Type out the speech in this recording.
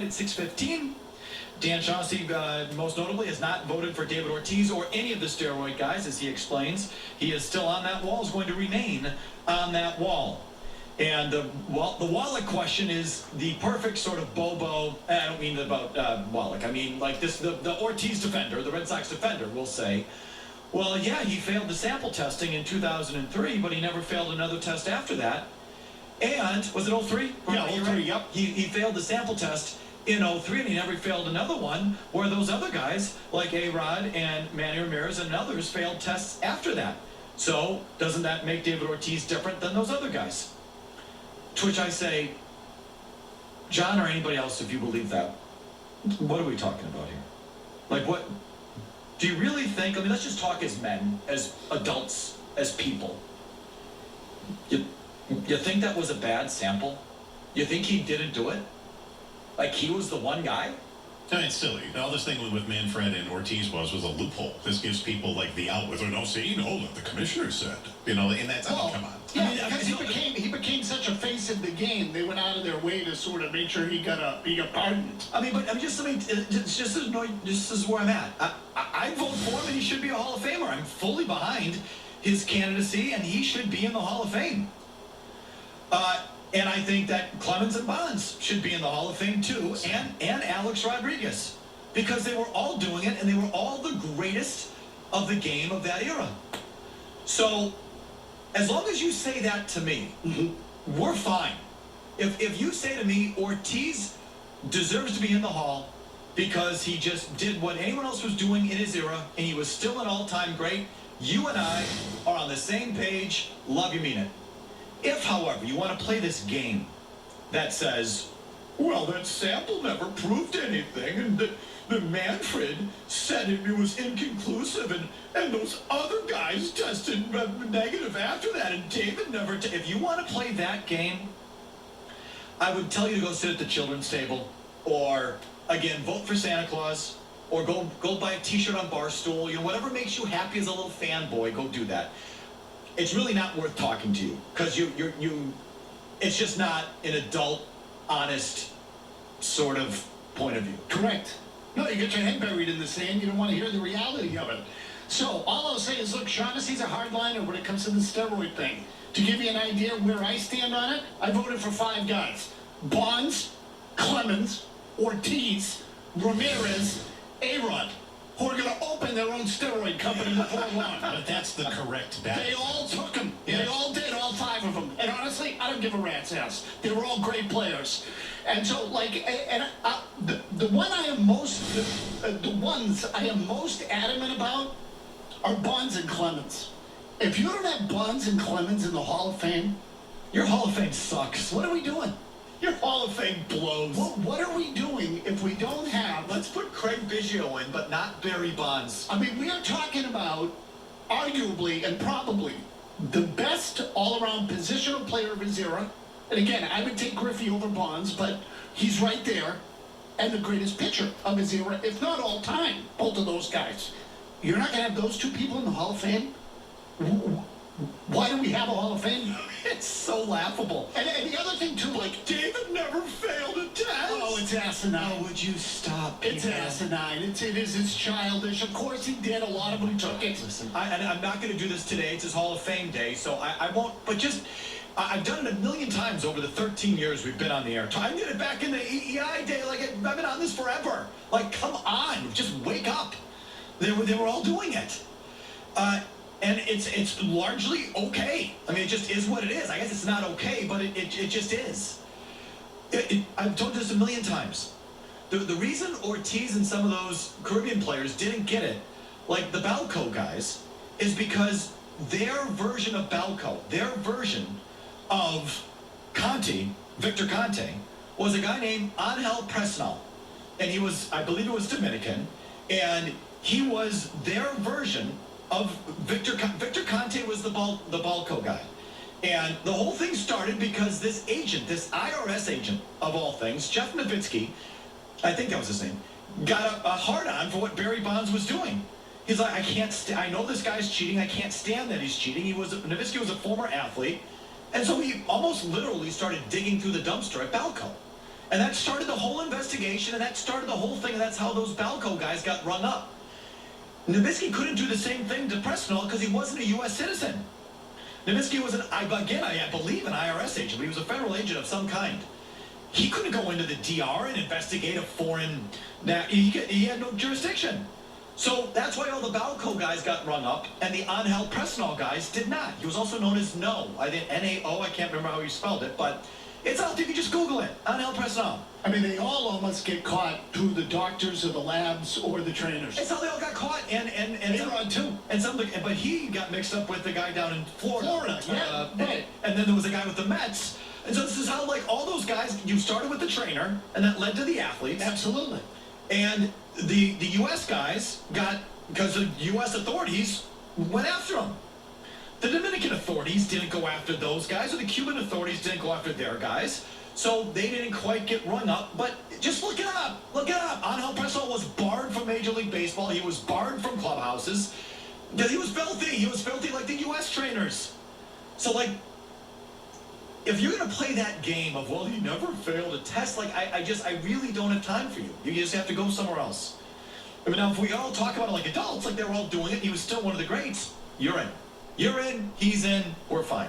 At 6:15, Dan Shaughnessy, most notably, has not voted for David Ortiz or any of the steroid guys, as he explains. He is still on that wall, is going to remain on that wall. And the Wallach question is the perfect sort of Bobo. I don't mean about Wallach. I mean like this, the Ortiz defender, the Red Sox defender, will say, well, yeah, he failed the sample testing in 2003, but he never failed another test after that. And was it 03? Yeah, 03, yep. He failed the sample test in 03, and he never failed another one, where those other guys, like A-Rod and Manny Ramirez and others, failed tests after that. So, doesn't that make David Ortiz different than those other guys? To which I say, John or anybody else, if you believe that, what are we talking about here? Like, what? Do you really think, I mean, let's just talk as men, as adults, as people. You think that was a bad sample? You think he didn't do it? Like he was the one guy? I mean, it's silly. All this thing with Manfred and Ortiz was a loophole. This gives people like the out with, or no, see, what the commissioner said. You know, and that's, well, come on. Yeah, because he became such a face of the game, they went out of their way to sort of make sure he got pardoned. This is where I'm at. I vote for him and he should be a Hall of Famer. I'm fully behind his candidacy and he should be in the Hall of Fame. And I think that Clemens and Bonds should be in the Hall of Fame too, and Alex Rodriguez, because they were all doing it, and they were all the greatest of the game of that era. So, as long as you say that to me, we're fine. If you say to me, Ortiz deserves to be in the Hall because he just did what anyone else was doing in his era, and he was still an all-time great, you and I are on the same page, love you, mean it. If, however, you want to play this game that says, well, that sample never proved anything, and the Manfred said it was inconclusive, and those other guys tested negative after that, and David never... If you want to play that game, I would tell you to go sit at the children's table, or, again, vote for Santa Claus, or go buy a T-shirt on Barstool. You know, whatever makes you happy as a little fanboy, go do that. It's really not worth talking to you because it's just not an adult, honest sort of point of view. Correct. No, you get your head buried in the sand. You don't want to hear the reality of it. So all I'll say is, look, Shaughnessy's a hardliner when it comes to the steroid thing. To give you an idea where I stand on it, I voted for 5 guys: Bonds, Clemens, Ortiz, Ramirez, A-Rod, who are going to open their own steroid company before long. But that's the correct bet. They all took them. Yeah. They all did, all 5 of them. And honestly, I don't give a rat's ass. They were all great players. And so, like, the ones I am most adamant about are Bonds and Clemens. If you don't have Bonds and Clemens in the Hall of Fame, your Hall of Fame sucks. What are we doing? Your Hall of Fame blows. Well, what are we doing if we don't have... Let's put Craig Biggio in, but not Barry Bonds. I mean, we are talking about, arguably and probably, the best all-around positional player of his era. And again, I would take Griffey over Bonds, but he's right there. And the greatest pitcher of his era, if not all time, both of those guys. You're not going to have those 2 people in the Hall of Fame? Why do we have a Hall of Fame? It's so laughable. And the other thing, too, like... David never failed a test. Oh, it's asinine. Oh, would you stop, It's asinine. It's childish. Of course he did. A lot of them took it. Listen, I'm not going to do this today. It's his Hall of Fame day, so I won't... But just... I've done it a million times over the 13 years we've been on the air. I did it back in the EEI day. Like, I've been on this forever. Like, come on. Just wake up. They were all doing it. And it's largely okay. I mean, it just is what it is. I guess it's not okay, but it just is. I've told this a million times. The reason Ortiz and some of those Caribbean players didn't get it, like the Balco guys, is because their version of Balco, their version of Victor Conte, was a guy named Angel Presnel. And he was, I believe it was Dominican, and he was their version of Victor Conte was the Balco guy. And the whole thing started because this agent, this IRS agent of all things, Jeff Nowitzki, I think that was his name, got a hard-on for what Barry Bonds was doing. He's like, I know this guy's cheating. I can't stand that he's cheating. Nowitzki was a former athlete. And so he almost literally started digging through the dumpster at Balco. And that started the whole investigation, and that started the whole thing, and that's how those Balco guys got rung up. Nowitzki couldn't do the same thing to Presnell because he wasn't a U.S. citizen. Nowitzki was, I believe, an IRS agent, but he was a federal agent of some kind. He couldn't go into the DR and investigate a foreign... He had no jurisdiction. So that's why all the Balco guys got rung up, and the Angel Presnell guys did not. He was also known as No. I think N-A-O, I can't remember how he spelled it, but it's out there. You can just Google it. Angel Presnell. I mean, they all almost get caught through the doctors or the labs or the trainers. It's how they all got caught, and A-Rod too. And but he got mixed up with the guy down in Florida. Yeah, right. And then there was a guy with the Mets. And so this is how, like, all those guys, you started with the trainer, and that led to the athletes. Absolutely. And the U.S. guys got, because the U.S. authorities went after them. The Dominican authorities didn't go after those guys, or the Cuban authorities didn't go after their guys. So they didn't quite get rung up, but just look it up. Look it up. Angel Presnell was barred from Major League Baseball. He was barred from clubhouses. He was filthy. He was filthy like the U.S. trainers. So, like, if you're going to play that game of, well, he never failed a test, like, I really don't have time for you. You just have to go somewhere else. I mean, now, if we all talk about it like adults, like they were all doing it, he was still one of the greats, you're in. You're in, he's in, we're fine.